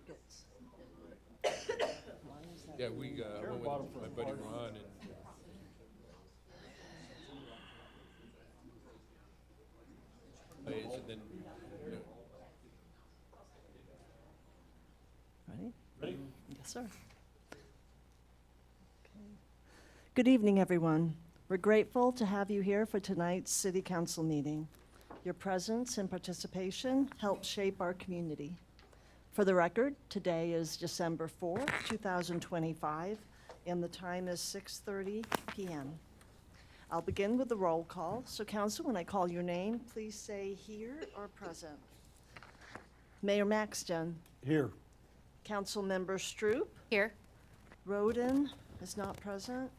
tickets. Yeah, I went with my buddy Ron and plays, and then, you know, Ready? Yes, sir. Good evening, everyone. We're grateful to have you here for tonight's City Council meeting. Your presence and participation help shape our community. For the record, today is December 4th, 2025, and the time is 6:30 p.m. I'll begin with the roll call. So, Council, when I call your name, please say here or present. Mayor Maxton, Here. Councilmember Stroop, Here. Roden is not present.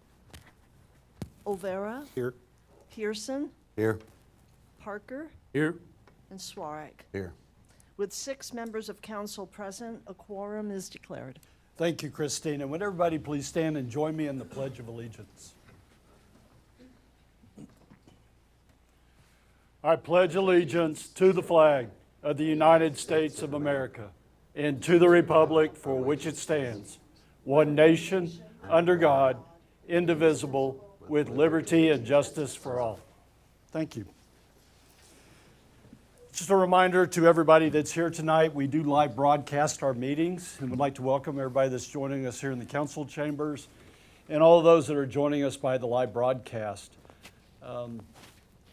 Olvera, Here. Pearson, Here. Parker, Here. and Swarek. Here. With 6 members of council present, a quorum is declared. Thank you, Christina. Would everybody please stand and join me in the Pledge of Allegiance? I pledge allegiance to the flag of the United States of America and to the republic for which it stands, one nation, under God, indivisible, with liberty and justice for all. Thank you. Just a reminder to everybody that's here tonight, we do live broadcast our meetings and would like to welcome everybody that's joining us here in the council chambers and all of those that are joining us by the live broadcast.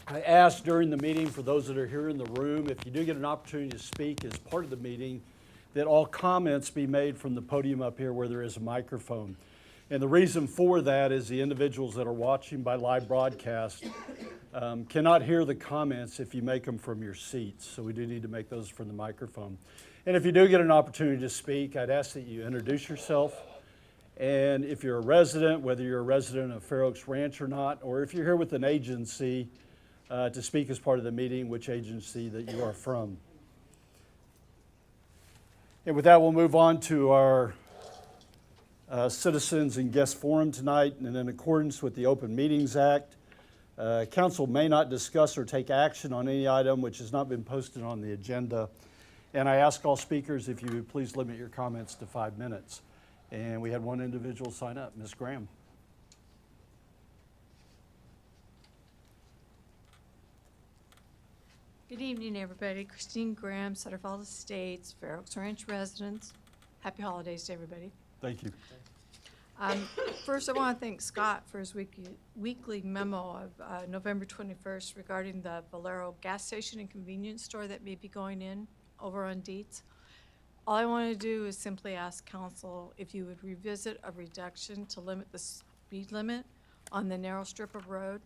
I asked during the meeting for those that are here in the room, if you do get an opportunity to speak as part of the meeting, that all comments be made from the podium up here where there is a microphone. And the reason for that is the individuals that are watching by live broadcast cannot hear the comments if you make them from your seats. So we do need to make those from the microphone. And if you do get an opportunity to speak, I'd ask that you introduce yourself. And if you're a resident, whether you're a resident of Fair Oaks Ranch or not, or if you're here with an agency to speak as part of the meeting, which agency that you are from. And with that, we'll move on to our citizens and guest forum tonight. And in accordance with the Open Meetings Act, council may not discuss or take action on any item which has not been posted on the agenda. And I ask all speakers if you would please limit your comments to 5 minutes. And we had one individual sign up, Ms. Graham. Good evening, everybody. Christine Graham, Sutter Falls Estates, Fair Oaks Ranch residents. Happy holidays to everybody. Thank you. First, I want to thank Scott for his weekly memo of November 21st regarding the Valero gas station and convenience store that may be going in over on Dietz. All I want to do is simply ask council if you would revisit a reduction to limit the speed limit on the narrow strip of road.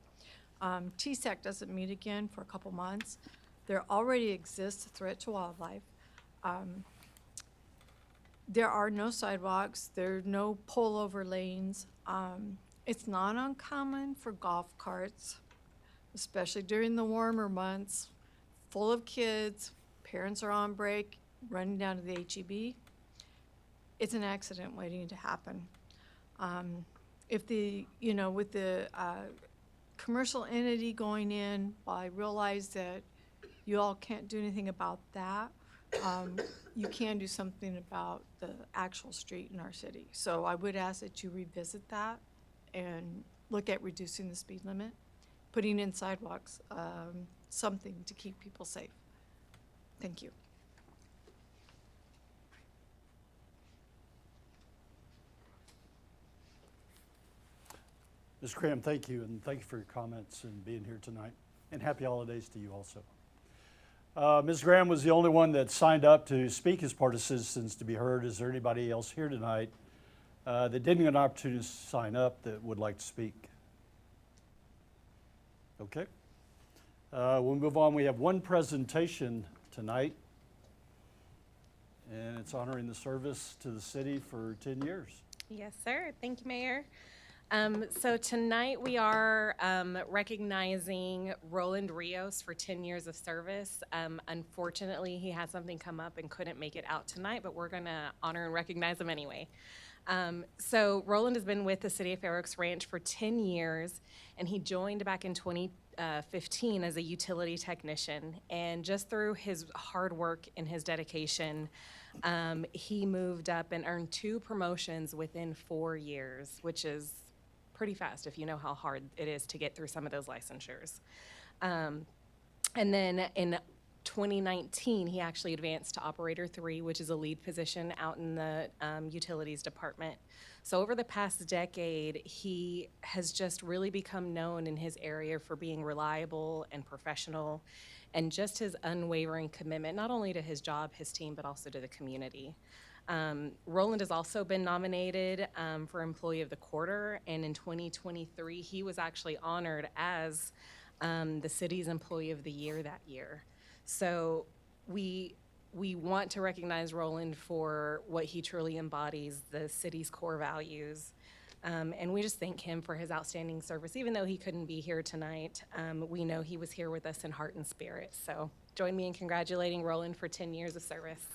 TSAC doesn't meet again for a couple months. There already exists a threat to wildlife. There are no sidewalks. There are no pull-over lanes. It's not uncommon for golf carts, especially during the warmer months, full of kids, parents are on break, running down to the HEB. It's an accident waiting to happen. With the commercial entity going in, I realize that you all can't do anything about that. You can do something about the actual street in our city. So I would ask that you revisit that and look at reducing the speed limit, putting in sidewalks, something to keep people safe. Thank you. Ms. Graham, thank you, and thank you for your comments and being here tonight. And happy holidays to you also. Ms. Graham was the only one that signed up to speak as part of Citizens to be Heard. Is there anybody else here tonight that didn't get an opportunity to sign up that would like to speak? Okay. We'll move on. We have one presentation tonight, and it's honoring the service to the city for 10 years. Yes, sir. Thank you, Mayor. So tonight we are recognizing Roland Rios for 10 years of service. Unfortunately, he had something come up and couldn't make it out tonight, but we're going to honor and recognize him anyway. So Roland has been with the City of Fair Oaks Ranch for 10 years, and he joined back in 2015 as a utility technician. And just through his hard work and his dedication, he moved up and earned 2 promotions within 4 years, which is pretty fast if you know how hard it is to get through some of those licensures. And then in 2019, he actually advanced to Operator 3, which is a lead position out in the utilities department. So over the past decade, he has just really become known in his area for being reliable and professional, and just his unwavering commitment, not only to his job, his team, but also to the community. Roland has also been nominated for Employee of the Quarter, and in 2023, he was actually honored as the city's Employee of the Year that year. So we want to recognize Roland for what he truly embodies, the city's core values. And we just thank him for his outstanding service. Even though he couldn't be here tonight, we know he was here with us in heart and spirit. So join me in congratulating Roland for 10 years of service.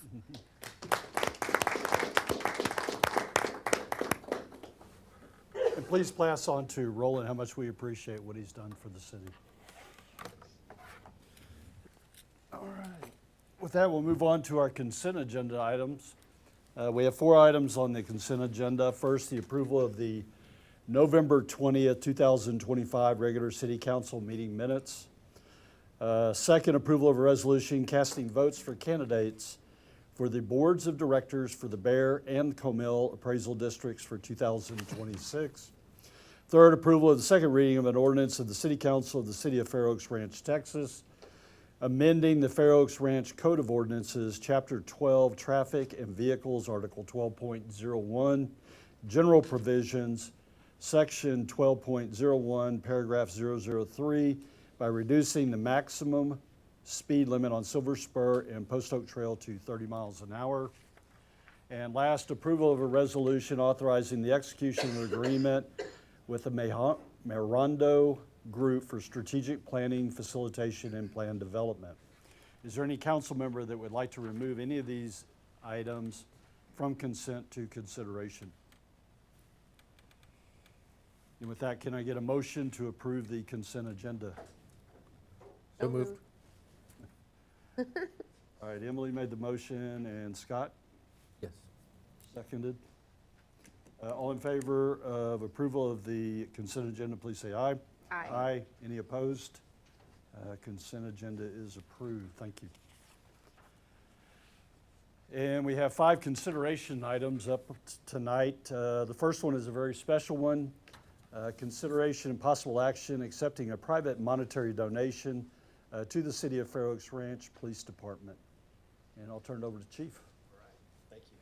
And please pass on to Roland how much we appreciate what he's done for the city. All right. With that, we'll move on to our consent agenda items. We have 4 items on the consent agenda. First, the approval of the November 20th, 2025 regular city council meeting minutes. Second, approval of a resolution casting votes for candidates for the boards of directors for the Bear and Comil appraisal districts for 2026. Third, approval of the second reading of an ordinance of the City Council of the City of Fair Oaks Ranch, Texas, amending the Fair Oaks Ranch Code of Ordinances, Chapter 12, Traffic and Vehicles, Article 12.01, General Provisions, Section 12.01, Paragraph 003, by reducing the maximum speed limit on Silver Spur and Post Oak Trail to 30 miles an hour. And last, approval of a resolution authorizing the execution of an agreement with the Marondo Group for strategic planning, facilitation, and plan development. Is there any council member that would like to remove any of these items from consent to consideration? And with that, can I get a motion to approve the consent agenda? So moved. All right, Emily made the motion, and Scott Yes. seconded. All in favor of approval of the consent agenda, please say aye. Aye. Aye. Any opposed? Consent agenda is approved. Thank you. And we have 5 consideration items up tonight. The first one is a very special one. Consideration and possible action accepting a private monetary donation to the City of Fair Oaks Ranch Police Department. And I'll turn it over to Chief. Thank you.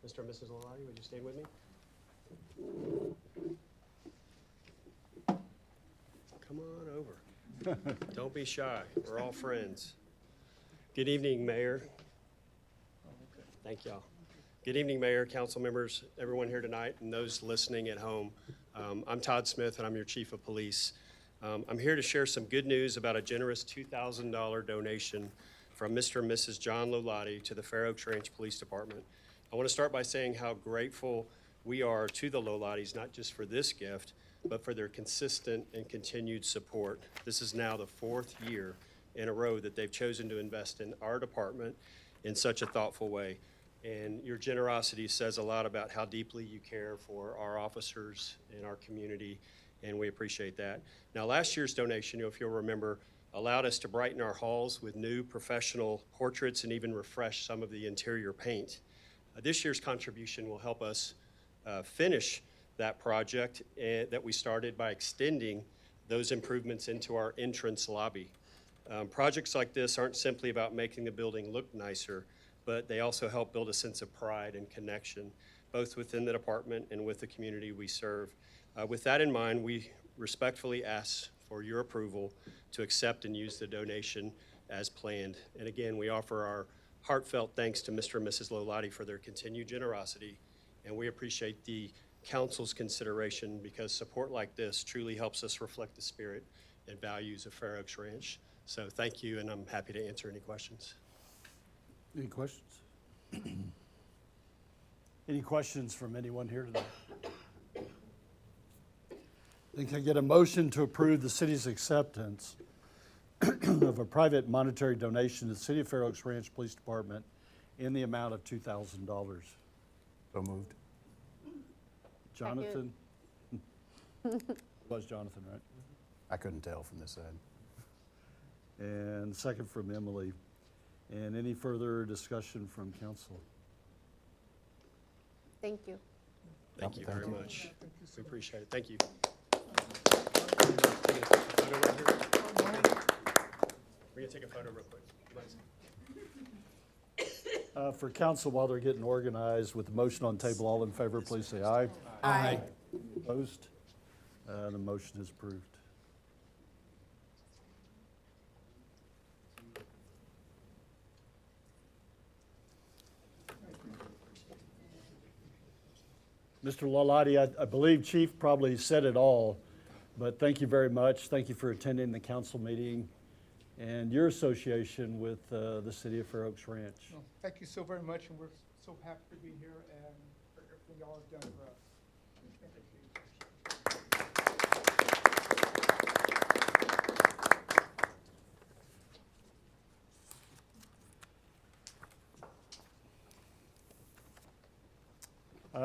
Mr. and Mrs. Lalati, would you stand with me? Come on over. Don't be shy. We're all friends. Good evening, Mayor. Thank y'all. Good evening, Mayor, council members, everyone here tonight, and those listening at home. I'm Todd Smith, and I'm your Chief of Police. I'm here to share some good news about a generous $2,000 donation from Mr. and Mrs. John Lolati to the Fair Oaks Ranch Police Department. I want to start by saying how grateful we are to the Lolatis, not just for this gift, but for their consistent and continued support. This is now the 4th year in a row that they've chosen to invest in our department in such a thoughtful way. And your generosity says a lot about how deeply you care for our officers and our community, and we appreciate that. Now, last year's donation, if you'll remember, allowed us to brighten our halls with new professional portraits and even refresh some of the interior paint. This year's contribution will help us finish that project that we started by extending those improvements into our entrance lobby. Projects like this aren't simply about making the building look nicer, but they also help build a sense of pride and connection, both within the department and with the community we serve. With that in mind, we respectfully ask for your approval to accept and use the donation as planned. And again, we offer our heartfelt thanks to Mr. and Mrs. Lolati for their continued generosity, and we appreciate the council's consideration because support like this truly helps us reflect the spirit and values of Fair Oaks Ranch. So thank you, and I'm happy to answer any questions. Any questions? Any questions from anyone here tonight? Then can I get a motion to approve the city's acceptance of a private monetary donation to the City of Fair Oaks Ranch Police Department in the amount of $2,000. So moved. Jonathan? Was Jonathan, right? I couldn't tell from this side. And second from Emily. And any further discussion from council? Thank you. Thank you Thank very you. much. We appreciate it. Thank you. We're gonna take a photo real quick. For council, while they're getting organized with the motion on table, all in favor, please say aye. Aye. Opposed? The motion is approved. Mr. Lalati, I believe Chief probably said it all, but thank you very much. Thank you for attending the council meeting and your association with the City of Fair Oaks Ranch. No, thank you so very much, and we're so happy to be here and for everything y'all have done for us.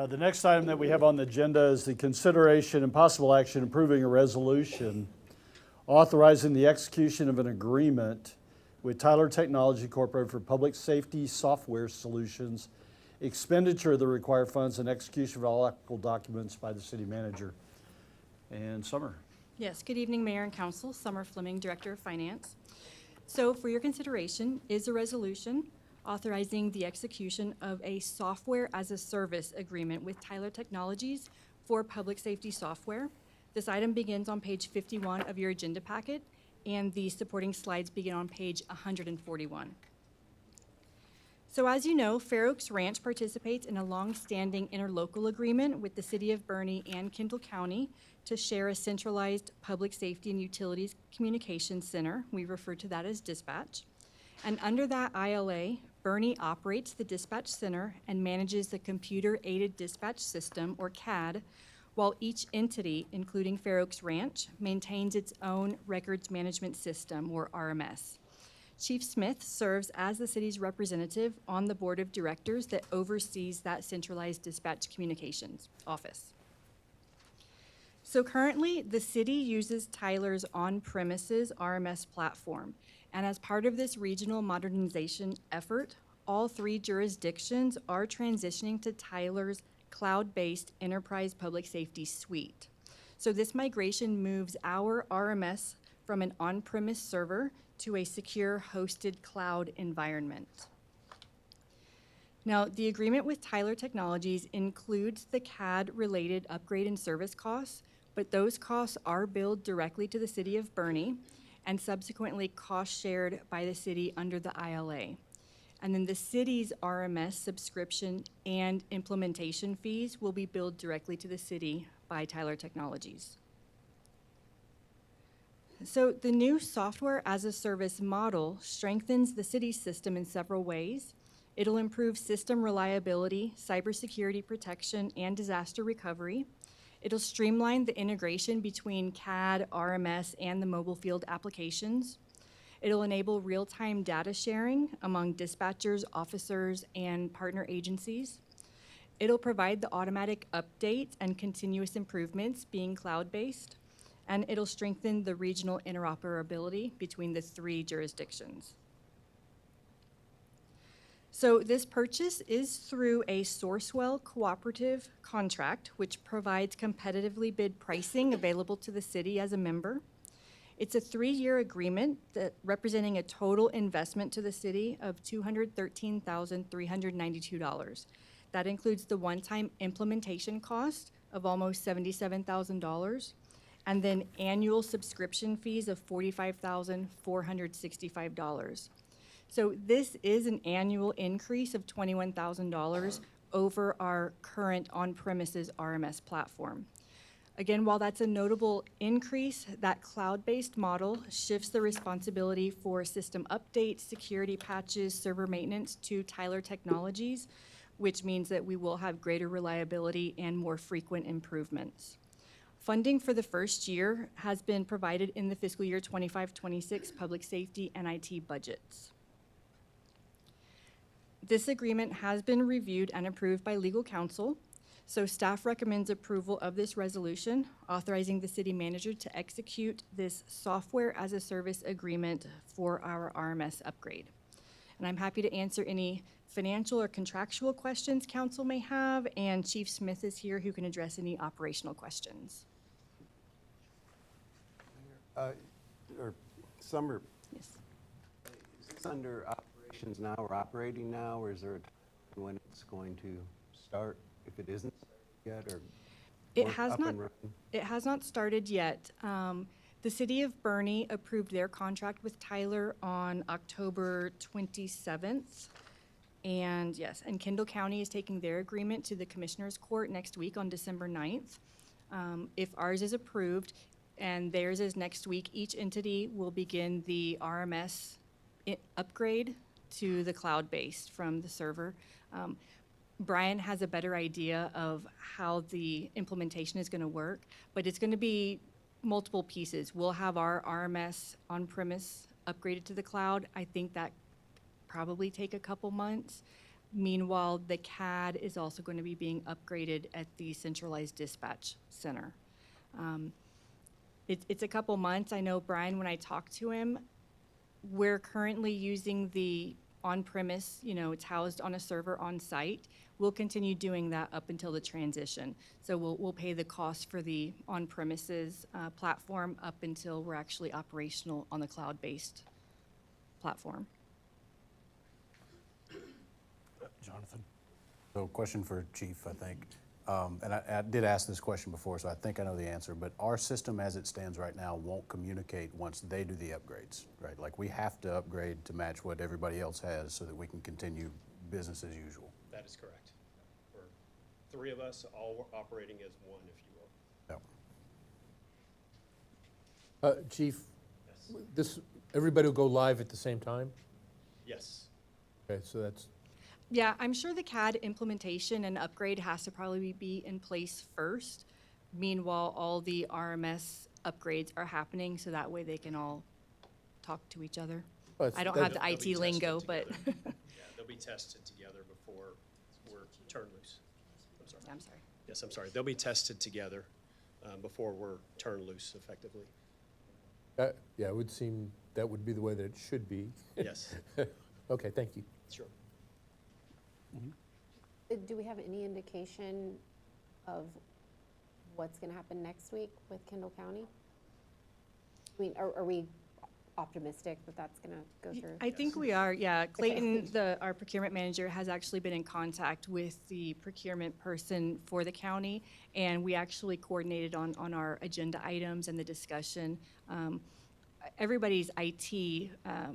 The next item that we have on the agenda is the consideration and possible action approving a resolution authorizing the execution of an agreement with Tyler Technology Corporation for public safety software solutions, expenditure of the required funds, and execution of all applicable documents by the city manager. And Summer. Yes, good evening, Mayor and Council. Summer Fleming, Director of Finance. So for your consideration is a resolution authorizing the execution of a software-as-a-service agreement with Tyler Technologies for public safety software. This item begins on page 51 of your agenda packet, and the supporting slides begin on page 141. So as you know, Fair Oaks Ranch participates in a long-standing interlocal agreement with the City of Bernie and Kendall County to share a centralized public safety and utilities communications center. We refer to that as dispatch. And under that ILA, Bernie operates the dispatch center and manages the computer-aided dispatch system, or CAD, while each entity, including Fair Oaks Ranch, maintains its own records management system, or RMS. Chief Smith serves as the city's representative on the board of directors that oversees that centralized dispatch communications office. So currently, the city uses Tyler's on-premises RMS platform. And as part of this regional modernization effort, all 3 jurisdictions are transitioning to Tyler's cloud-based enterprise public safety suite. So this migration moves our RMS from an on-premise server to a secure hosted cloud environment. Now, the agreement with Tyler Technologies includes the CAD-related upgrade and service costs, but those costs are billed directly to the City of Bernie and subsequently cost shared by the city under the ILA. And then the city's RMS subscription and implementation fees will be billed directly to the city by Tyler Technologies. So the new software as a service model strengthens the city's system in several ways. It'll improve system reliability, cybersecurity protection, and disaster recovery. It'll streamline the integration between CAD, RMS, and the mobile field applications. It'll enable real-time data sharing among dispatchers, officers, and partner agencies. It'll provide the automatic updates and continuous improvements being cloud-based. And it'll strengthen the regional interoperability between the 3 jurisdictions. So this purchase is through a Sourcewell cooperative contract, which provides competitively bid pricing available to the city as a member. It's a 3-year agreement that representing a total investment to the city of $213,392. That includes the one-time implementation cost of almost $77,000, and then annual subscription fees of $45,465. So this is an annual increase of $21,000 over our current on-premises RMS platform. Again, while that's a notable increase, that cloud-based model shifts the responsibility for system updates, security patches, server maintenance to Tyler Technologies, which means that we will have greater reliability and more frequent improvements. Funding for the first year has been provided in the fiscal year 25-26 public safety and IT budgets. This agreement has been reviewed and approved by legal counsel, so staff recommends approval of this resolution authorizing the city manager to execute this software as a service agreement for our RMS upgrade. And I'm happy to answer any financial or contractual questions council may have, and Chief Smith is here who can address any operational questions. Or Summer, Yes. is this under operations now or operating now, or is there a time when it's going to start, if it isn't yet, or It work has up not, and running? it has not started yet. The city of Bernie approved their contract with Tyler on October 27th. And yes, and Kendall County is taking their agreement to the Commissioners Court next week on December 9th. If ours is approved and theirs is next week, each entity will begin the RMS upgrade to the cloud-based from the server. Brian has a better idea of how the implementation is going to work, but it's going to be multiple pieces. We'll have our RMS on-premise upgraded to the cloud. I think that probably take a couple months. Meanwhile, the CAD is also going to be being upgraded at the centralized dispatch center. It's a couple months. I know Brian, when I talked to him, we're currently using the on-premise, it's housed on a server on site. We'll continue doing that up until the transition. So we'll pay the cost for the on-premises platform up until we're actually operational on the cloud-based platform. Jonathan? So question for Chief, I think. And I did ask this question before, so I think I know the answer, but our system as it stands right now won't communicate once they do the upgrades, right? Like, we have to upgrade to match what everybody else has so that we can continue business as usual. That is correct. We're three of us, all operating as one, if you will. Yep. Chief, Yes. this, everybody will go live at the same time? Yes. Okay, so that's, Yeah, I'm sure the CAD implementation and upgrade has to probably be in place first. Meanwhile, all the RMS upgrades are happening, so that way they can all talk to each other. well, I don't that- have the They'll be IT tested lingo, but, together. Yeah, they'll be tested together before we're turned loose. I'm sorry. I'm sorry. Yes, I'm sorry. They'll be tested together before we're turned loose effectively. Yeah, it would seem that would be the way that it should be. Yes, Okay, thank you. sure. Do we have any indication of what's going to happen next week with Kendall County? I mean, are we optimistic that that's going to go through? I think we are, yeah. Clayton, our procurement manager, has actually been in contact with the procurement person for the county, and we actually coordinated on our agenda items and the discussion. Everybody's IT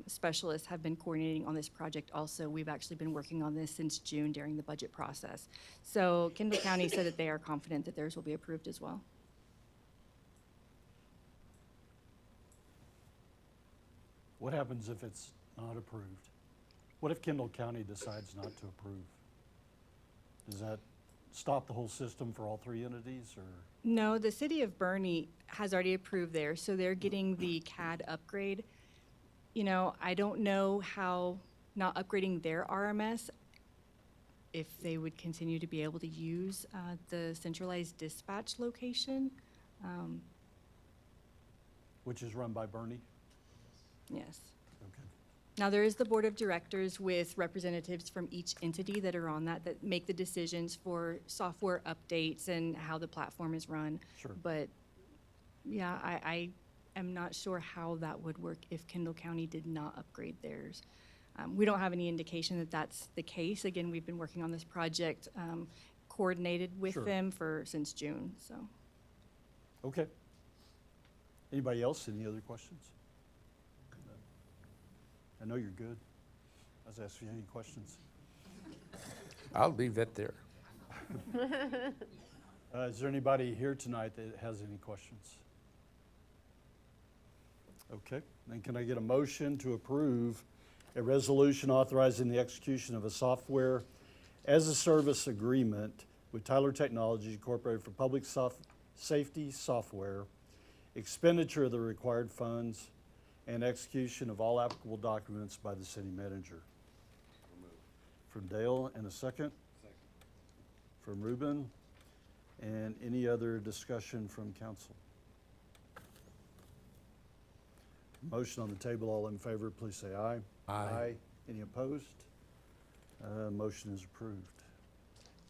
specialists have been coordinating on this project also. We've actually been working on this since June during the budget process. So Kendall County said that they are confident that theirs will be approved as well. What happens if it's not approved? What if Kendall County decides not to approve? Does that stop the whole system for all three entities, or? No, the city of Bernie has already approved theirs, so they're getting the CAD upgrade. I don't know how not upgrading their RMS, if they would continue to be able to use the centralized dispatch location. Which is run by Bernie? Yes. Okay. Now, there is the board of directors with representatives from each entity that are on that make the decisions for software updates and how the platform is run. Sure. But, yeah, I am not sure how that would work if Kendall County did not upgrade theirs. We don't have any indication that that's the case. Again, we've been working on this project coordinated with Sure. them since June, so. Okay. Anybody else? Any other questions? I know you're good. I was asking you any questions. I'll leave that there. Is there anybody here tonight that has any questions? Okay, then can I get a motion to approve a resolution authorizing the execution of a software as a service agreement with Tyler Technologies Incorporated for public safety software, expenditure of the required funds, and execution of all applicable documents by the city manager. From Dale, and a second? From Ruben, and any other discussion from council? Motion on the table, all in favor, please say aye. Aye. Any opposed? Motion is approved.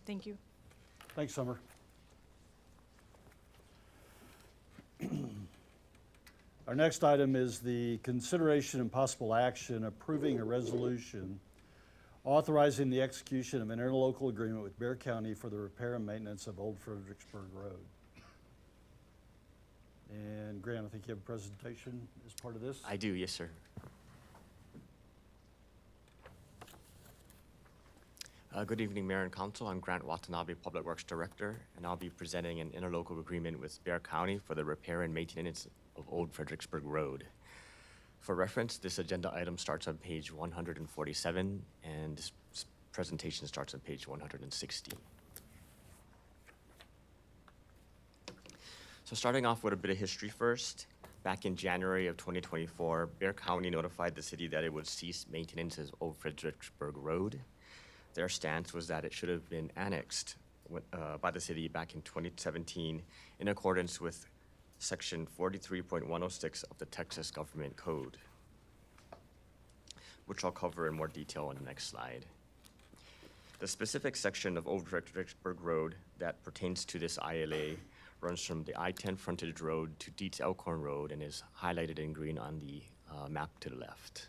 Thank you. Thanks, Summer. Our next item is the consideration and possible action approving a resolution authorizing the execution of an interlocal agreement with Bear County for the repair and maintenance of Old Fredericksburg Road. And Grant, I think you have a presentation as part of this? I do, yes, sir. Good evening, Mayor and Council. I'm Grant Watanabe, Public Works Director, and I'll be presenting an interlocal agreement with Bear County for the repair and maintenance of Old Fredericksburg Road. For reference, this agenda item starts on page 147, and this presentation starts on page 160. So starting off with a bit of history first, back in January of 2024, Bear County notified the city that it would cease maintenance of Old Fredericksburg Road. Their stance was that it should have been annexed by the city back in 2017 in accordance with Section 43.106 of the Texas Government Code, which I'll cover in more detail on the next slide. The specific section of Old Fredericksburg Road that pertains to this ILA runs from the I-10 frontage road to Dietz Elkhorn Road and is highlighted in green on the map to the left.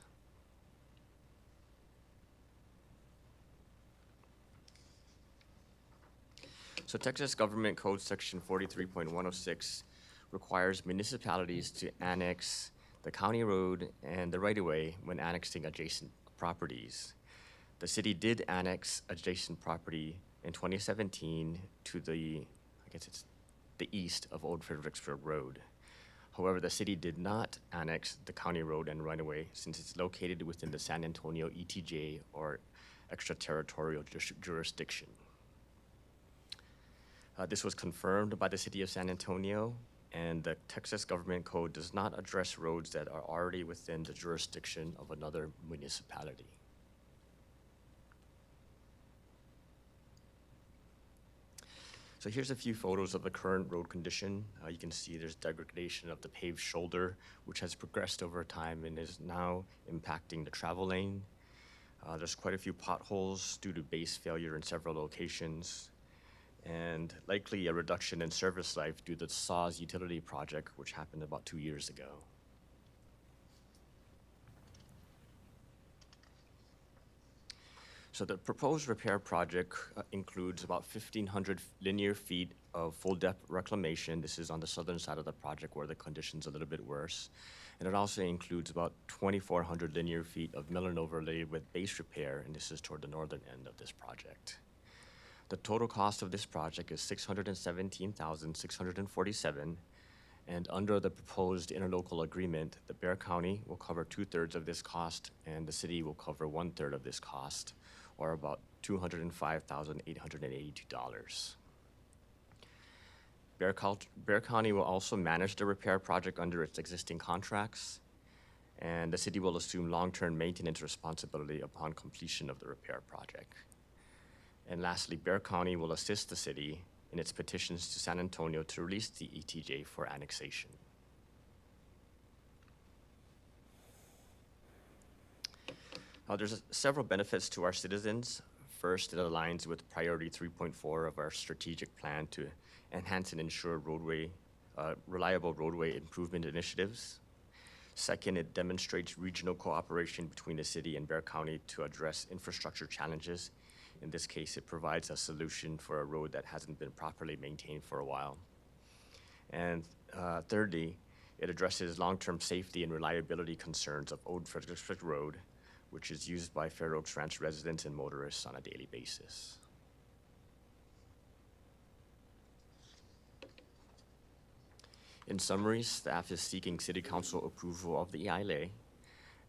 So Texas Government Code Section 43.106 requires municipalities to annex the county road and the right-of-way when annexing adjacent properties. The city did annex adjacent property in 2017 to the east of Old Fredericksburg Road. However, the city did not annex the county road and right-of-way since it's located within the San Antonio ETJ, or extraterritorial jurisdiction. This was confirmed by the city of San Antonio, and the Texas Government Code does not address roads that are already within the jurisdiction of another municipality. So here's a few photos of the current road condition. You can see there's degradation of the paved shoulder, which has progressed over time and is now impacting the travel lane. There's quite a few potholes due to base failure in several locations, and likely a reduction in service life due to the SAWS utility project, which happened about 2 years ago. So the proposed repair project includes about 1,500 linear feet of full depth reclamation. This is on the southern side of the project where the condition's a little bit worse. And it also includes about 2,400 linear feet of mill and overlay with base repair, and this is toward the northern end of this project. The total cost of this project is $617,647, and under the proposed interlocal agreement, the Bear County will cover 2/3 of this cost, and the city will cover 1/3 of this cost, or about $205,882. Bear County will also manage the repair project under its existing contracts, and the city will assume long-term maintenance responsibility upon completion of the repair project. And lastly, Bear County will assist the city in its petitions to San Antonio to release the ETJ for annexation. There's several benefits to our citizens. First, it aligns with priority 3.4 of our strategic plan to enhance and ensure reliable roadway improvement initiatives. Second, it demonstrates regional cooperation between the city and Bear County to address infrastructure challenges. In this case, it provides a solution for a road that hasn't been properly maintained for a while. And thirdly, it addresses long-term safety and reliability concerns of Old Fredericksburg Road, which is used by Fair Oaks Ranch residents and motorists on a daily basis. In summary, staff is seeking City Council approval of the ILA,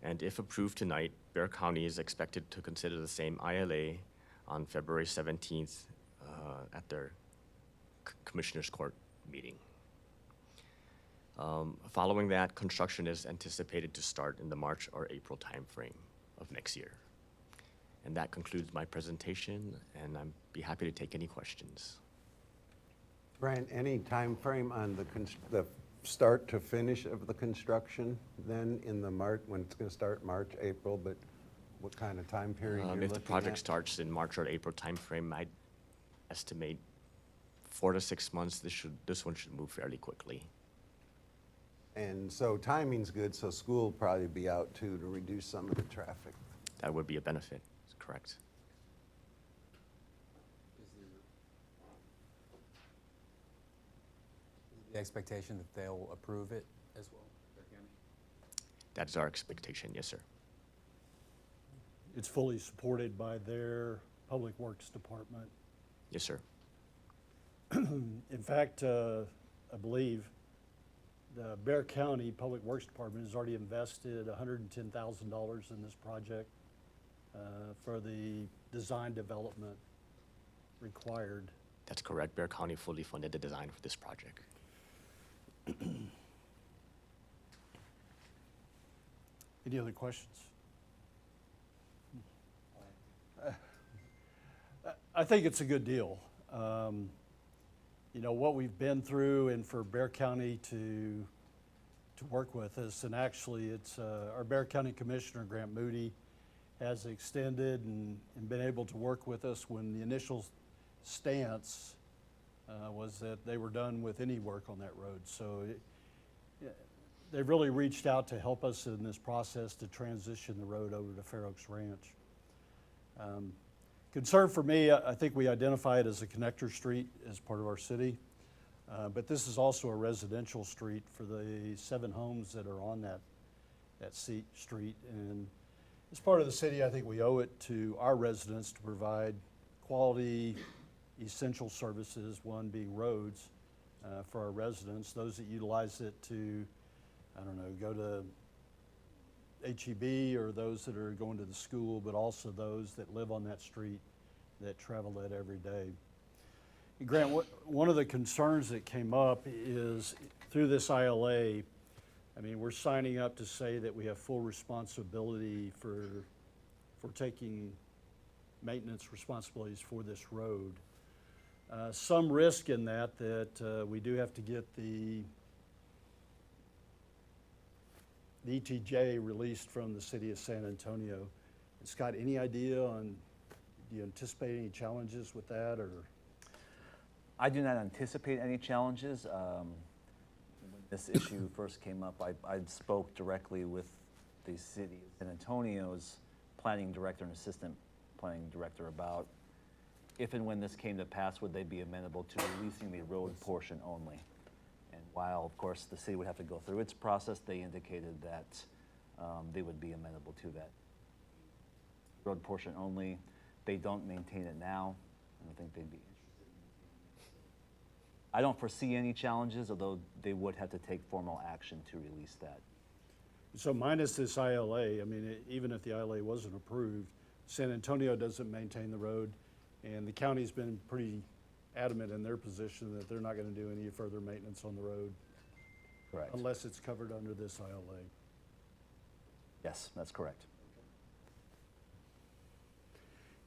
and if approved tonight, Bear County is expected to consider the same ILA on February 17th at their Commissioners Court meeting. Following that, construction is anticipated to start in the March or April timeframe of next year. And that concludes my presentation, and I'd be happy to take any questions. Brian, any time frame on the start to finish of the construction then in the March, when it's going to start March, April, but what kind of time period you're looking at? If the project starts in March or April timeframe, I'd estimate 4 to 6 months. This one should move fairly quickly. And so timing's good, so school will probably be out too to reduce some of the traffic. That would be a benefit, correct? The expectation that they'll approve it as well? That is our expectation, yes, sir. It's fully supported by their Public Works Department. Yes, sir. In fact, I believe the Bear County Public Works Department has already invested $110,000 in this project for the design development required. That's correct. Bear County fully funded the design for this project. Any other questions? I think it's a good deal. You know, what we've been through, and for Bear County to work with us, and actually it's our Bear County Commissioner, Grant Moody, has extended and been able to work with us when the initial stance was that they were done with any work on that road. So they've really reached out to help us in this process to transition the road over to Fair Oaks Ranch. Concern for me, I think we identify it as a connector street as part of our city, but this is also a residential street for the 7 homes that are on that street. And as part of the city, I think we owe it to our residents to provide quality, essential services, one being roads, for our residents, those that utilize it to, I don't know, go to HEB or those that are going to the school, but also those that live on that street that travel that every day. And Grant, one of the concerns that came up is through this ILA, I mean, we're signing up to say that we have full responsibility for taking maintenance responsibilities for this road. Some risk in that we do have to get the ETJ released from the city of San Antonio. And Scott, any idea on, do you anticipate any challenges with that, or? I do not anticipate any challenges. When this issue first came up, I spoke directly with the city of San Antonio's planning director and assistant planning director about if and when this came to pass, would they be amenable to releasing the road portion only? And while, of course, the city would have to go through its process, they indicated that they would be amenable to that. Road portion only. They don't maintain it now. I don't think they'd be interested in it. I don't foresee any challenges, although they would have to take formal action to release that. So minus this ILA, I mean, even if the ILA wasn't approved, San Antonio doesn't maintain the road, and the county's been pretty adamant in their position that they're not going to do any further maintenance on the road. Correct. Unless it's covered under this ILA. Yes, that's correct.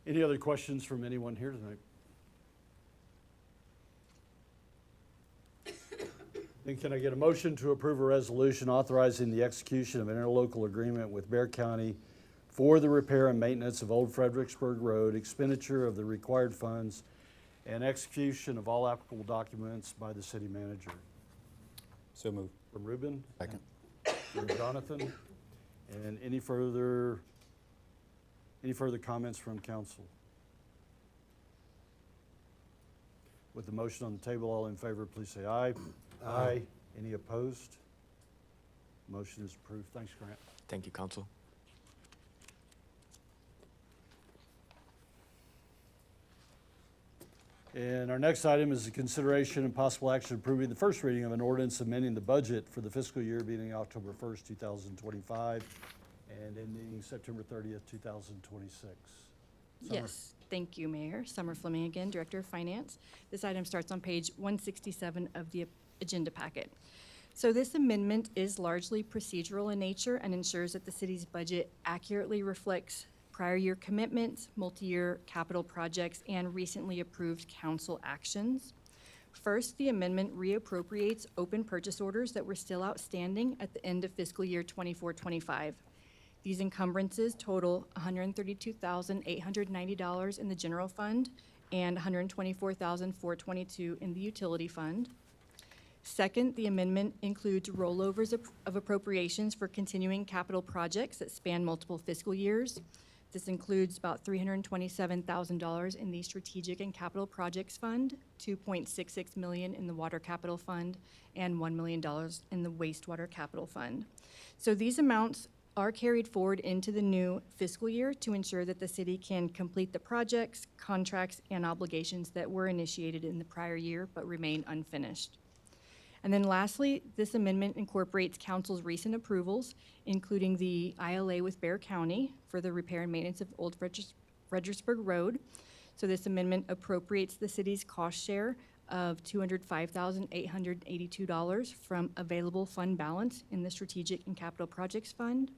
Any other questions from anyone here tonight? Then can I get a motion to approve a resolution authorizing the execution of an interlocal agreement with Bear County for the repair and maintenance of Old Fredericksburg Road, expenditure of the required funds, and execution of all applicable documents by the city manager? So moved. From Ruben? Second. From Jonathan? And any further comments from council? With the motion on the table, all in favor, please say aye. Aye. Any opposed? Motion is approved. Thanks, Grant. Thank you, Council. And our next item is the consideration and possible action approving the first reading of an ordinance amending the budget for the fiscal year beginning October 1st, 2025, and ending September 30th, 2026. Summer. Yes, thank you, Mayor. Summer Fleming again, Director of Finance. This item starts on page 167 of the agenda packet. So this amendment is largely procedural in nature and ensures that the city's budget accurately reflects prior year commitments, multi-year capital projects, and recently approved council actions. First, the amendment reappropriates open purchase orders that were still outstanding at the end of fiscal year 24-25. These encumbrances total $132,890 in the general fund and $124,422 in the utility fund. Second, the amendment includes rollovers of appropriations for continuing capital projects that span multiple fiscal years. This includes about $327,000 in the Strategic and Capital Projects Fund, $2.66 million in the Water Capital Fund, and $1 million in the Wastewater Capital Fund. So these amounts are carried forward into the new fiscal year to ensure that the city can complete the projects, contracts, and obligations that were initiated in the prior year but remain unfinished. And then lastly, this amendment incorporates council's recent approvals, including the ILA with Bear County for the repair and maintenance of Old Fredericksburg Road. So this amendment appropriates the city's cost share of $205,882 from available fund balance in the Strategic and Capital Projects Fund.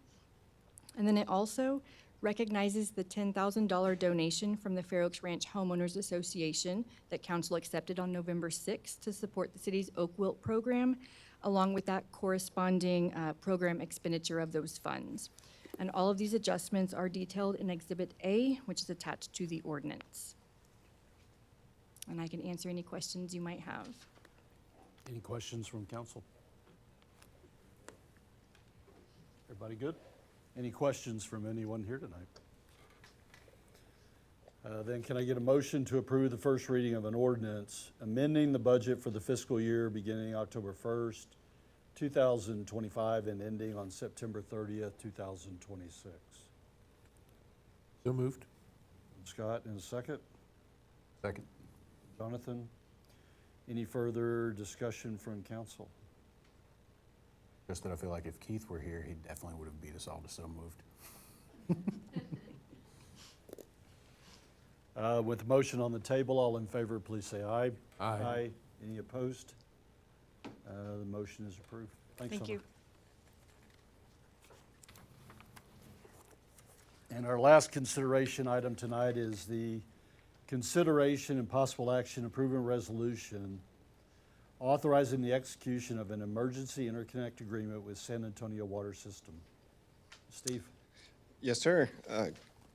And then it also recognizes the $10,000 donation from the Fair Oaks Ranch Homeowners Association that council accepted on November 6th to support the city's Oak Wilt program, along with that corresponding program expenditure of those funds. And all of these adjustments are detailed in Exhibit A, which is attached to the ordinance. And I can answer any questions you might have. Any questions from council? Everybody good? Any questions from anyone here tonight? Then can I get a motion to approve the first reading of an ordinance amending the budget for the fiscal year beginning October 1st, 2025 and ending on September 30th, 2026? So moved. Scott, in a second. Second. Jonathan, any further discussion from council? Just that I feel like if Keith were here, he definitely would have beat us all to so moved. With the motion on the table, all in favor, please say aye. Aye. Any opposed? The motion is approved. Thanks, Thank Summer. you. And our last consideration item tonight is the consideration and possible action approving resolution authorizing the execution of an emergency interconnect agreement with San Antonio Water System. Steve? Yes, sir.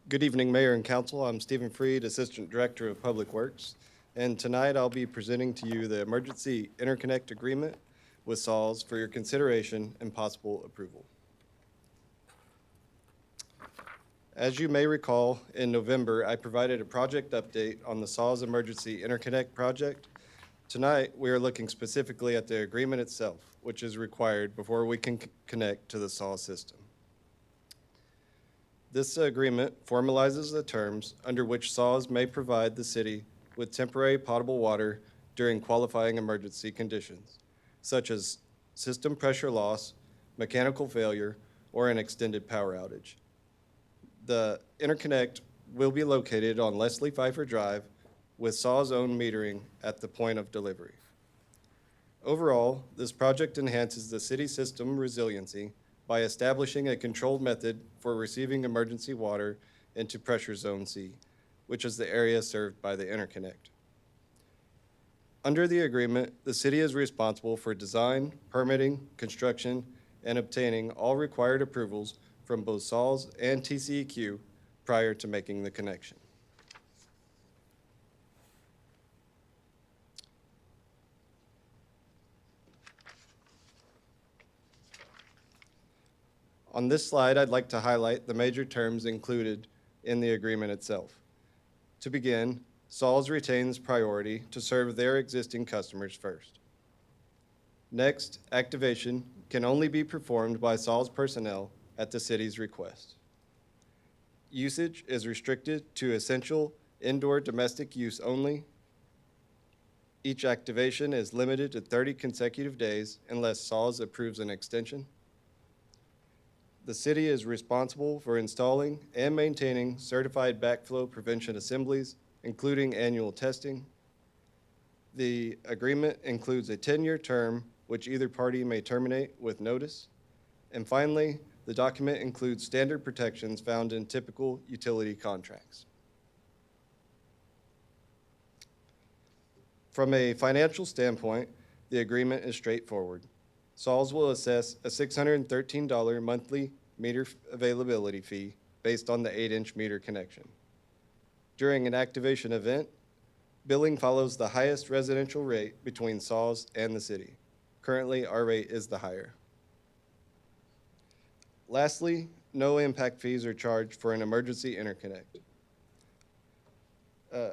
Good evening, Mayor and Council. I'm Stephen Freed, Assistant Director of Public Works. And tonight I'll be presenting to you the Emergency Interconnect Agreement with SAWS for your consideration and possible approval. As you may recall, in November, I provided a project update on the SAWS Emergency Interconnect Project. Tonight, we are looking specifically at the agreement itself, which is required before we can connect to the SAWS system. This agreement formalizes the terms under which SAWS may provide the city with temporary potable water during qualifying emergency conditions, such as system pressure loss, mechanical failure, or an extended power outage. The interconnect will be located on Leslie Pfeiffer Drive with SAWS own metering at the point of delivery. Overall, this project enhances the city system resiliency by establishing a controlled method for receiving emergency water into Pressure Zone C, which is the area served by the interconnect. Under the agreement, the city is responsible for design, permitting, construction, and obtaining all required approvals from both SAWS and TCEQ prior to making the connection. On this slide, I'd like to highlight the major terms included in the agreement itself. To begin, SAWS retains priority to serve their existing customers first. Next, activation can only be performed by SAWS personnel at the city's request. Usage is restricted to essential indoor domestic use only. Each activation is limited to 30 consecutive days unless SAWS approves an extension. The city is responsible for installing and maintaining certified backflow prevention assemblies, including annual testing. The agreement includes a 10-year term which either party may terminate with notice. And finally, the document includes standard protections found in typical utility contracts. From a financial standpoint, the agreement is straightforward. SAWS will assess a $613 monthly meter availability fee based on the 8-inch meter connection. During an activation event, billing follows the highest residential rate between SAWS and the city. Currently, our rate is the higher. Lastly, no impact fees are charged for an emergency interconnect.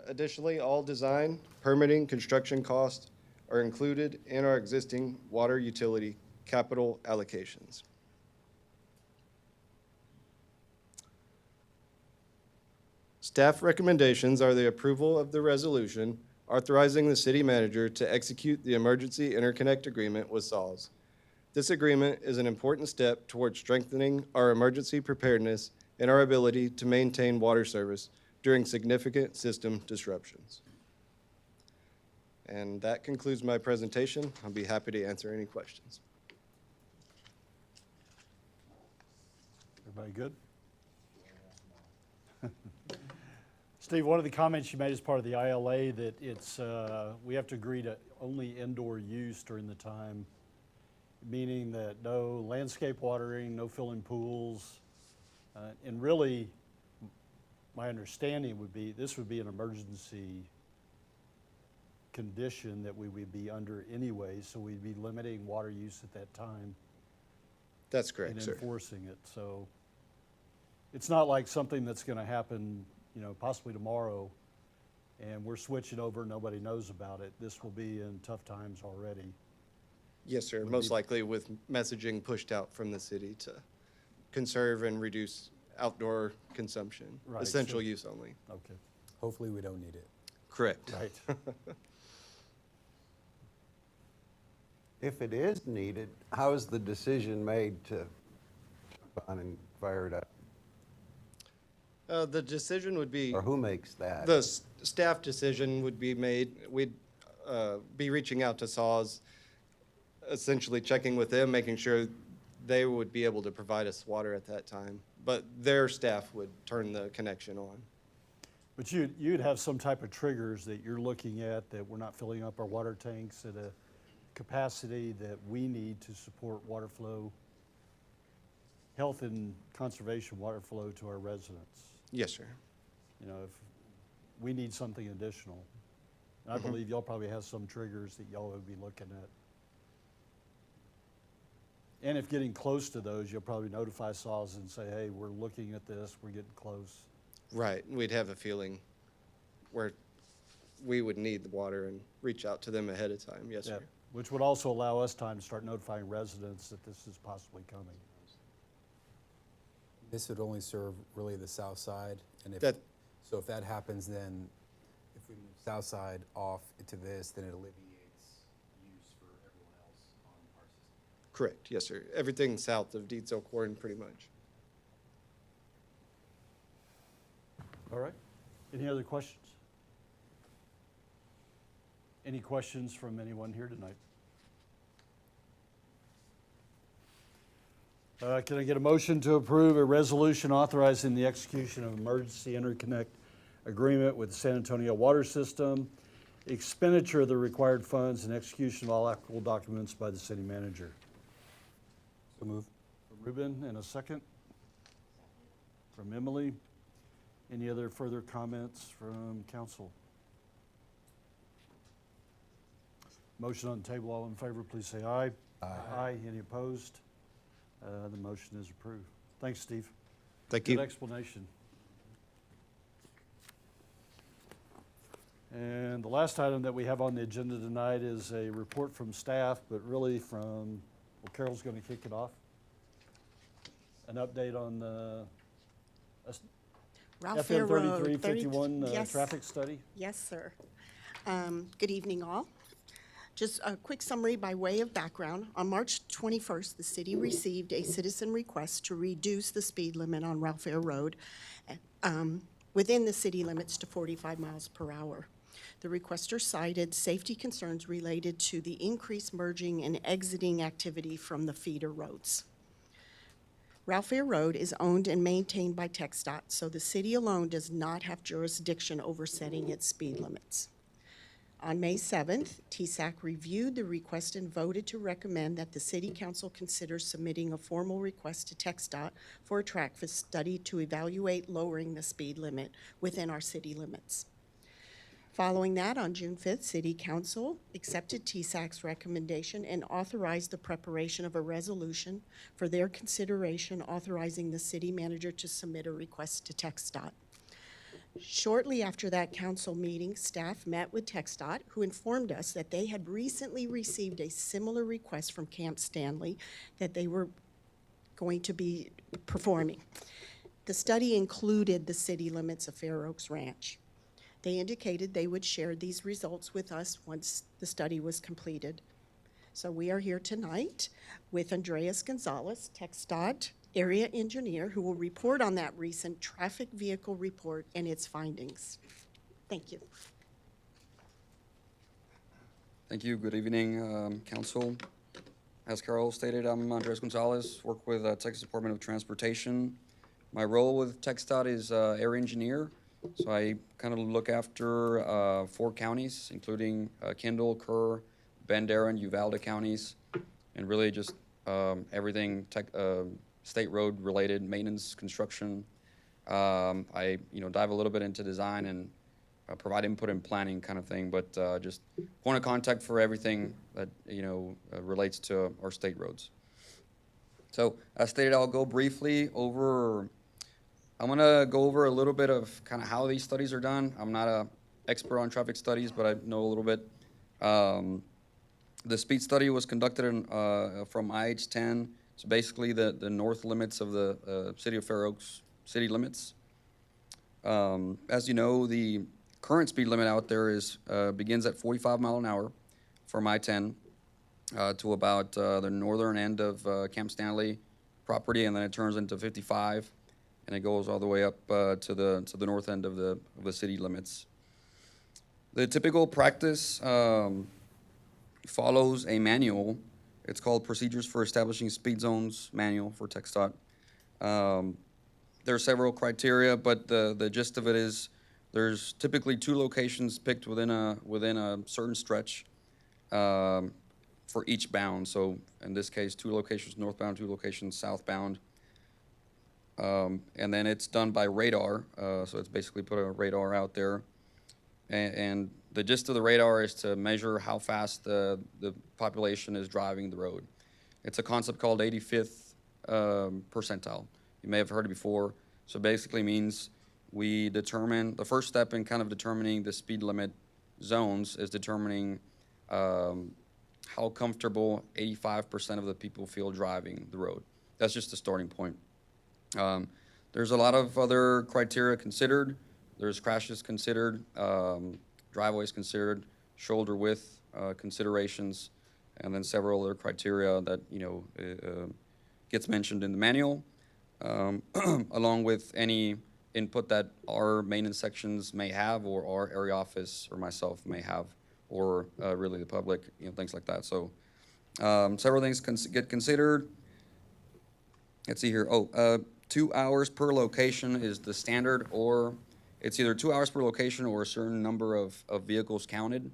Additionally, all design, permitting, construction costs are included in our existing water utility capital allocations. Staff recommendations are the approval of the resolution authorizing the city manager to execute the emergency interconnect agreement with SAWS. This agreement is an important step towards strengthening our emergency preparedness and our ability to maintain water service during significant system disruptions. And that concludes my presentation. I'll be happy to answer any questions. Everybody good? Steve, one of the comments you made as part of the ILA that it's, we have to agree to only indoor use during the time, meaning that no landscape watering, no filling pools. And really, my understanding would be, this would be an emergency condition that we would be under anyway, so we'd be limiting water use at that time. That's correct, and sir. enforcing it. So it's not like something that's going to happen, you know, possibly tomorrow, and we're switching over, nobody knows about it. This will be in tough times already. Yes, sir. Would Most be- likely with messaging pushed out from the city to conserve and reduce outdoor consumption, Right, essential so- use only. Okay, Hopefully, we don't need it. Correct. right. If it is needed, how is the decision made to jump on and fire it up? The decision would be, Or who makes that? the staff decision would be made. We'd be reaching out to SAWS, essentially checking with them, making sure they would be able to provide us water at that time. But their staff would turn the connection on. But you'd have some type of triggers that you're looking at, that we're not filling up our water tanks at a capacity that we need to support water flow, health and conservation water flow to our residents. Yes, sir. You know, if we need something additional. And I believe y'all probably have some triggers that y'all would be looking at. And if getting close to those, you'll probably notify SAWS and say, hey, we're looking at this, we're getting close. Right. We'd have a feeling where we would need the water and reach out to them ahead of time. Yes, Yeah, sir. which would also allow us time to start notifying residents that this is possibly coming. This would only serve really the south side, and if, That- so if that happens, then if we move south side off to this, then it alleviates use for everyone else on our system. Correct. Yes, sir. Everything south of Deeds Elkhorn, pretty much. All right. Any other questions? Any questions from anyone here tonight? Can I get a motion to approve a resolution authorizing the execution of emergency interconnect agreement with the San Antonio Water System, expenditure of the required funds, and execution of all applicable documents by the city manager? So move. Ruben, and a second? From Emily. Any other further comments from council? Motion on the table, all in favor, please say aye. Aye. Aye, any opposed? The motion is approved. Thanks, Steve. Thank Good you. explanation. And the last item that we have on the agenda tonight is a report from staff, but really from, well, Carol's going to kick it off. An update on the Ralph Fair Road, FM 3351 yes. traffic study. Yes, sir. Good evening, all. Just a quick summary by way of background. On March 21st, the city received a citizen request to reduce the speed limit on Ralph Fair Road within the city limits to 45 miles per hour. The requester cited safety concerns related to the increased merging and exiting activity from the feeder roads. Ralph Fair Road is owned and maintained by TxDOT, so the city alone does not have jurisdiction over setting its speed limits. On May 7th, TSAC reviewed the request and voted to recommend that the City Council consider submitting a formal request to TxDOT for a traffic study to evaluate lowering the speed limit within our city limits. Following that, on June 5th, City Council accepted TSAC's recommendation and authorized the preparation of a resolution for their consideration authorizing the city manager to submit a request to TxDOT. Shortly after that council meeting, staff met with TxDOT, who informed us that they had recently received a similar request from Camp Stanley that they were going to be performing. The study included the city limits of Fair Oaks Ranch. They indicated they would share these results with us once the study was completed. So we are here tonight with Andreas Gonzalez, TxDOT area engineer, who will report on that recent traffic vehicle report and its findings. Thank you. Thank you. Good evening, Council. As Carol stated, I'm Andres Gonzalez, work with Texas Department of Transportation. My role with TxDOT is area engineer, so I kind of look after 4 counties, including Kendall, Kerr, Bandera, and Uvalde counties, and really just everything state road related, maintenance, construction. I dive a little bit into design and provide input in planning kind of thing, but just point of contact for everything that relates to our state roads. So as stated, I'll go briefly over. I'm gonna go over a little bit of kind of how these studies are done. I'm not an expert on traffic studies, but I know a little bit. The speed study was conducted from IH-10. It's basically the north limits of the city of Fair Oaks city limits. As you know, the current speed limit out there begins at 45 miles an hour from I-10 to about the northern end of Camp Stanley property, and then it turns into 55, and it goes all the way up to the north end of the city limits. The typical practice follows a manual. It's called Procedures for Establishing Speed Zones Manual for TxDOT. There are several criteria, but the gist of it is there's typically 2 locations picked within a certain stretch for each bound. So in this case, 2 locations northbound, 2 locations southbound. And then it's done by radar. So it's basically put a radar out there. And the gist of the radar is to measure how fast the population is driving the road. It's a concept called 85th percentile. You may have heard it before. So basically means we determine, the first step in kind of determining the speed limit zones is determining how comfortable 85% of the people feel driving the road. That's just the starting point. There's a lot of other criteria considered. There's crashes considered, driveways considered, shoulder width considerations, and then several other criteria that gets mentioned in the manual, along with any input that our maintenance sections may have, or our area office or myself may have, or really the public, things like that. So several things get considered. Let's see here. 2 hours per location is the standard, or it's either 2 hours per location or a certain number of vehicles counted.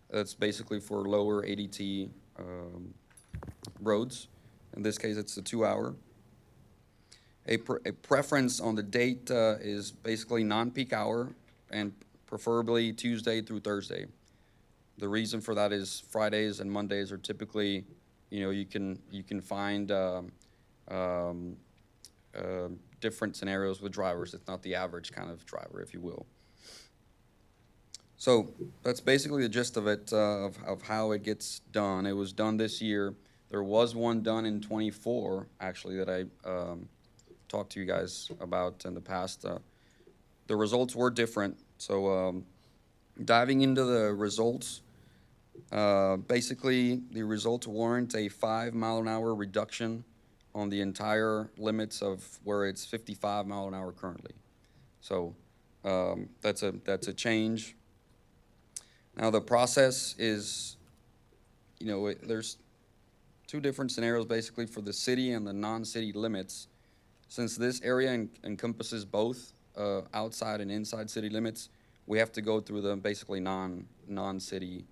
That's basically for lower ADT roads. In this case, it's a 2 hour. A preference on the date is basically non-peak hour, and preferably Tuesday through Thursday. The reason for that is Fridays and Mondays are typically, you can find different scenarios with drivers. It's not the average kind of driver, if you will. So that's basically the gist of it, of how it gets done. It was done this year. There was one done in '24, actually, that I talked to you guys about in the past. The results were different. So diving into the results, basically the results warrant a 5 mile an hour reduction on the entire limits of where it's 55 mile an hour currently. So That's a change. Now, the process is, there's two different scenarios basically for the city and the non-city limits. Since this area encompasses both outside and inside city limits, we have to go through the basically non-city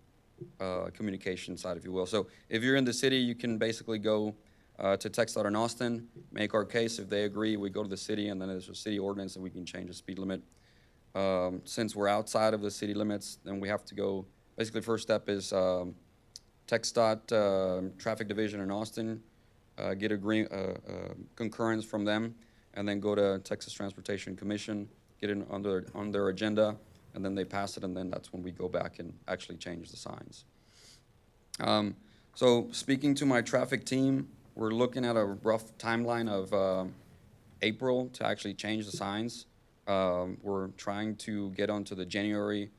communication side, if you will. So if you're in the city, you can basically go to TxDOT in Austin, make our case. If they agree, we go to the city, and then there's a city ordinance and we can change the speed limit. Since we're outside of the city limits, then we have to go, basically first step is TxDOT Traffic Division in Austin, get concurrence from them, and then go to Texas Transportation Commission, get it on their agenda, and then they pass it, and then that's when we go back and actually change the signs. So speaking to my traffic team, we're looking at a rough timeline of April to actually change the signs. We're trying to get onto the January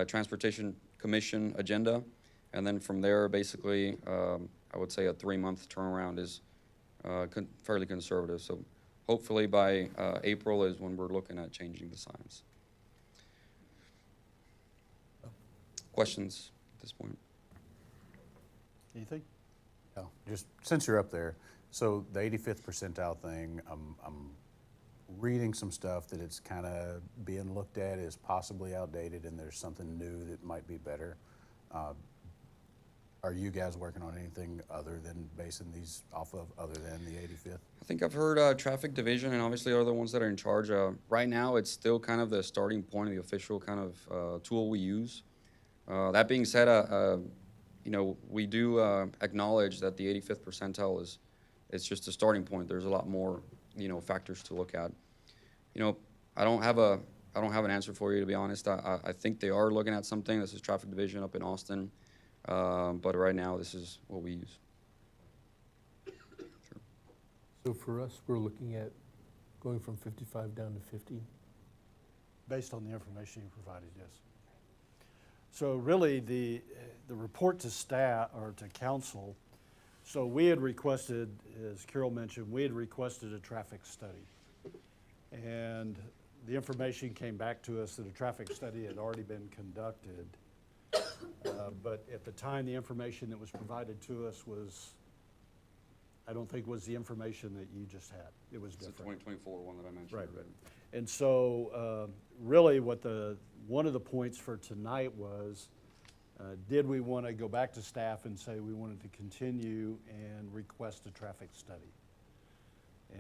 Transportation Commission agenda, and then from there, basically, I would say a 3-month turnaround is fairly conservative. So hopefully by April is when we're looking at changing the signs. Questions at this point? Anything? No, just since you're up there, so the 85th percentile thing, I'm reading some stuff that it's kind of being looked at as possibly outdated and there's something new that might be better. Are you guys working on anything other than basing these off of, other than the 85th? I think I've heard Traffic Division and obviously are the ones that are in charge. Right now, it's still kind of the starting point, the official kind of tool we use. That being said, we do acknowledge that the 85th percentile is just a starting point. There's a lot more, factors to look at. I don't have an answer for you, to be honest. I think they are looking at something. This is Traffic Division up in Austin, but right now this is what we use. Sure. So for us, we're looking at going from 55 down to 50? Based on the information you provided, yes. So really, the report to staff, or to council, so we had requested, as Carol mentioned, we had requested a traffic study. And the information came back to us that a traffic study had already been conducted. But at the time, the information that was provided to us was, I don't think was the information that you just had. It was different. It's the 2024 one that I mentioned. Right. And so really one of the points for tonight was, did we want to go back to staff and say we wanted to continue and request a traffic study?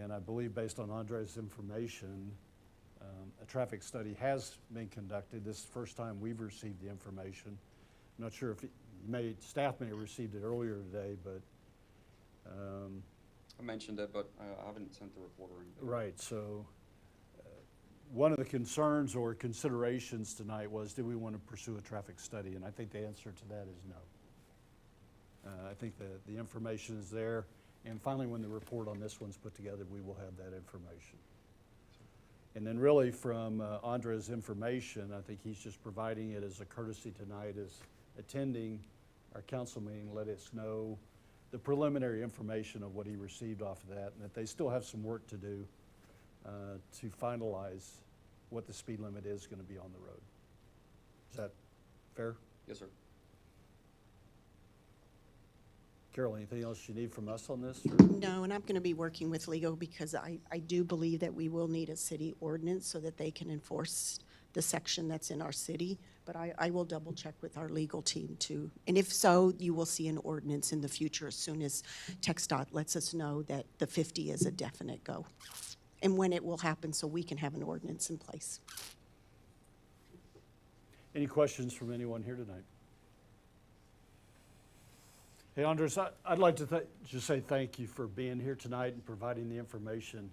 And I believe based on Andre's information, a traffic study has been conducted. This is the first time we've received the information. I'm not sure if staff may have received it earlier today, but I mentioned it, but I haven't sent the report or anything. right, so one of the concerns or considerations tonight was, did we want to pursue a traffic study? And I think the answer to that is no. I think the information is there, and finally when the report on this one's put together, we will have that information. And then really from Andre's information, I think he's just providing it as a courtesy tonight, as attending our council meeting, let us know the preliminary information of what he received off of that, and that they still have some work to do to finalize what the speed limit is going to be on the road. Is that fair? Yes, sir. Carol, anything else you need from us on this? No, and I'm going to be working with legal because I do believe that we will need a city ordinance so that they can enforce the section that's in our city. But I will double check with our legal team too. And if so, you will see an ordinance in the future as soon as TxDOT lets us know that the 50 is a definite go. And when it will happen so we can have an ordinance in place. Any questions from anyone here tonight? Hey, Andres, I'd like to just say thank you for being here tonight and providing the information.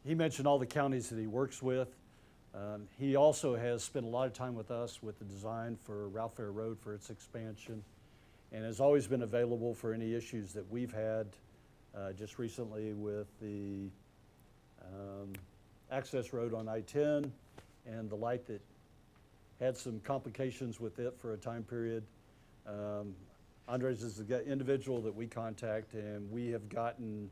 He mentioned all the counties that he works with. He also has spent a lot of time with us with the design for Ralph Fair Road for its expansion, and has always been available for any issues that we've had just recently with the access road on I-10 and the light that had some complications with it for a time period. Andres is the individual that we contact, and we have gotten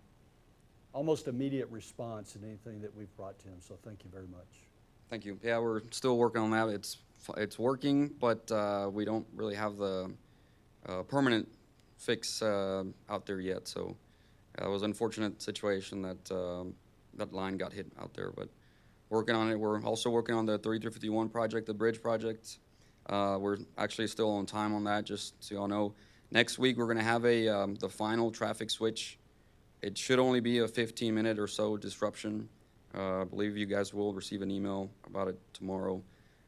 almost immediate response in anything that we've brought to him, so thank you very much. Thank you. Yeah, we're still working on that. It's working, but we don't really have the permanent fix out there yet. So it was an unfortunate situation that that line got hit out there, but working on it. We're also working on the 3351 project, the bridge project. We're actually still on time on that, just so y'all know. Next week, we're gonna have the final traffic switch. It should only be a 15-minute or so disruption. I believe you guys will receive an email about it tomorrow.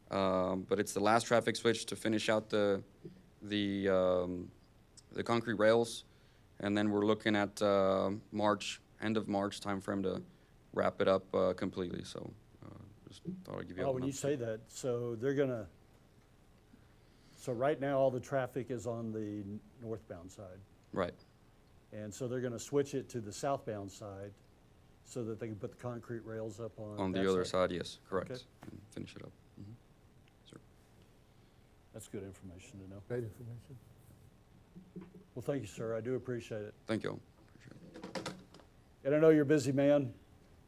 But it's the last traffic switch to finish out the concrete rails. And then we're looking at March, end of March timeframe to wrap it up completely. So just thought I'd give you Oh, an when you update. say that, so so right now, all the traffic is on the northbound side. Right. And so they're gonna switch it to the southbound side so that they can put the concrete rails up on On that the other side, yes, correct. Okay. And finish it up. Mhm. Sir. That's good information to know. Great information. Well, thank you, sir. I do appreciate it. Thank you all. And I know you're a busy man,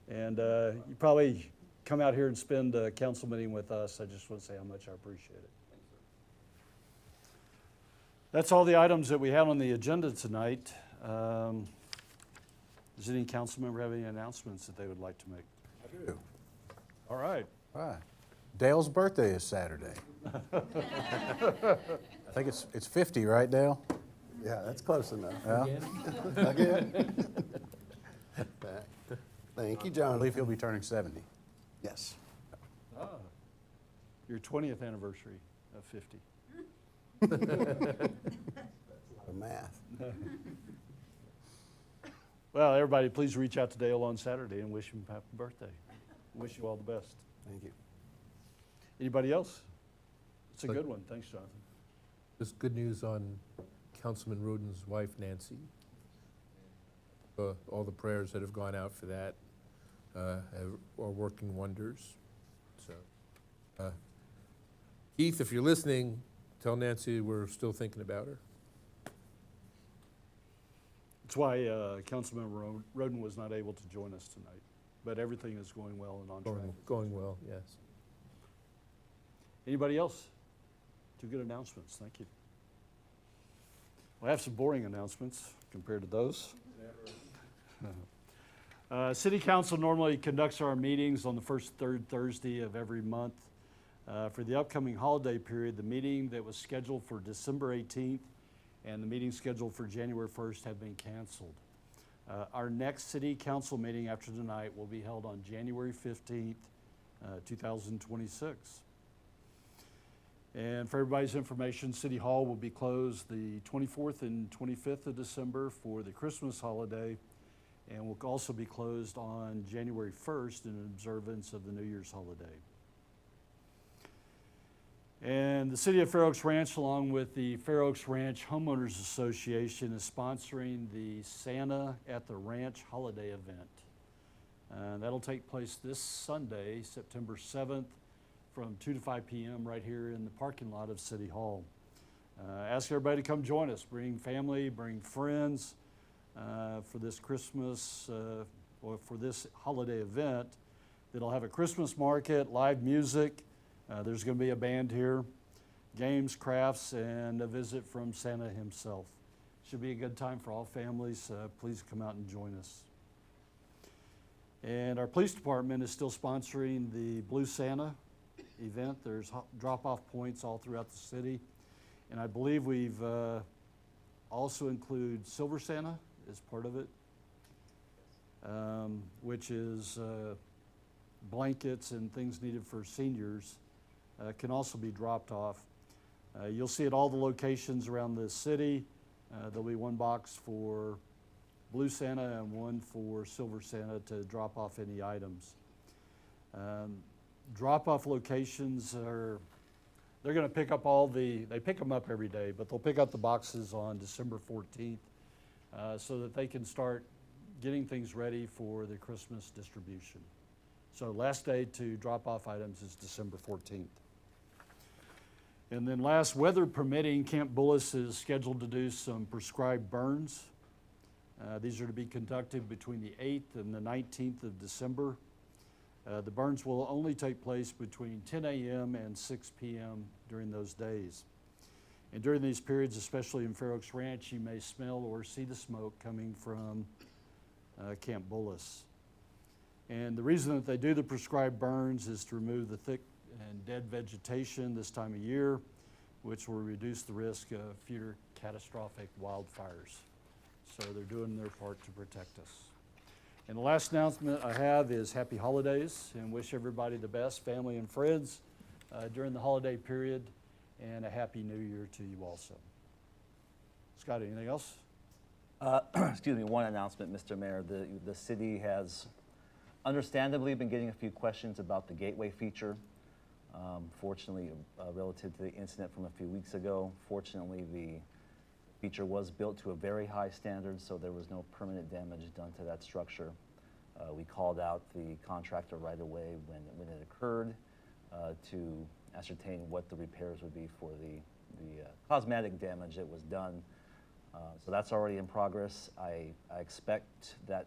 and you probably come out here and spend a council meeting with us. I just want to say how much I appreciate it. That's all the items that we had on the agenda tonight. Does any council member have any announcements that they would like to make? I do. All right. All right. Dale's birthday is Saturday. I think it's 50, right, Dale? Yeah, that's close enough. Yeah? Again? Thank you, I John. believe he'll be turning 70. Yes. Your 20th anniversary of 50. The math. Well, everybody, please reach out to Dale on Saturday and wish him happy birthday. Wish you all the best. Thank you. Anybody else? It's a Like- good one. Thanks, Jonathan. Just good news on Councilman Roden's wife, Nancy. All the prayers that have gone out for that are working wonders. So, Keith, if you're listening, tell Nancy we're still thinking about her. That's why Councilmember Roden was not able to join us tonight, but everything is going well and on track. Going well, yes. Anybody else? Two good announcements, thank you. Well, I have some boring announcements compared to those. City Council normally conducts our meetings on the first third Thursday of every month. For the upcoming holiday period, the meeting that was scheduled for December 18th and the meeting scheduled for January 1st have been canceled. Our next City Council meeting after tonight will be held on January 15th, 2026. And for everybody's information, City Hall will be closed the 24th and 25th of December for the Christmas holiday, and will also be closed on January 1st in observance of the New Year's holiday. And the City of Fair Oaks Ranch, along with the Fair Oaks Ranch Homeowners Association, is sponsoring the Santa at the Ranch holiday event. That'll take place this Sunday, September 7th, from 2 to 5 p.m. right here in the parking lot of City Hall. Ask everybody to come join us. Bring family, bring friends for this Christmas or for this holiday event. That'll have a Christmas market, live music. There's going to be a band here, games, crafts, and a visit from Santa himself. Should be a good time for all families. Please come out and join us. And our police department is still sponsoring the Blue Santa event. There's drop-off points all throughout the city. And I believe we've also include Silver Santa as part of it, which is blankets and things needed for seniors can also be dropped off. You'll see at all the locations around the city. There'll be one box for Blue Santa and one for Silver Santa to drop off any items. Drop-off locations they're going to pick up they pick them up every day, but they'll pick up the boxes on December 14th so that they can start getting things ready for the Christmas distribution. So last day to drop off items is December 14th. And then last, weather permitting, Camp Bullis is scheduled to do some prescribed burns. These are to be conducted between the 8th and the 19th of December. The burns will only take place between 10 a.m. and 6 p.m. during those days. And during these periods, especially in Fair Oaks Ranch, you may smell or see the smoke coming from Camp Bullis. And the reason that they do the prescribed burns is to remove the thick and dead vegetation this time of year, which will reduce the risk of future catastrophic wildfires. So they're doing their part to protect us. And the last announcement I have is happy holidays, and wish everybody the best, family and friends, during the holiday period, and a happy new year to you also. Scott, anything else? Excuse me, one announcement, Mr. Mayor. The city has understandably been getting a few questions about the gateway feature. Fortunately, relative to the incident from a few weeks ago, fortunately, the feature was built to a very high standard, so there was no permanent damage done to that structure. We called out the contractor right away when it occurred to ascertain what the repairs would be for the cosmetic damage that was done. So that's already in progress. I expect that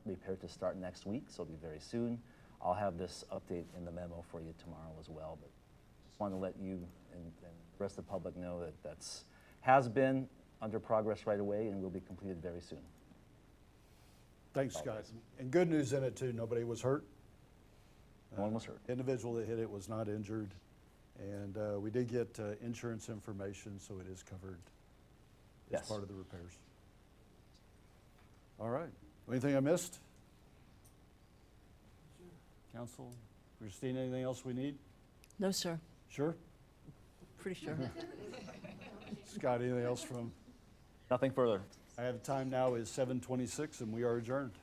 repair to start next week, so it'll be very soon. I'll have this update in the memo for you tomorrow as well, but just want to let you and the rest of the public know that that's has been under progress right away and will be completed very soon. Thanks, Scott. And good news in it too, nobody was hurt. No one was hurt. Individual that hit it was not injured, and we did get insurance information, so it is covered as Yes. part of the repairs. All right. Anything I missed? Council, Christine, anything else we need? No, sir. Sure? Pretty sure. Scott, anything else from? Nothing further. I have time now is 7:26, and we are adjourned.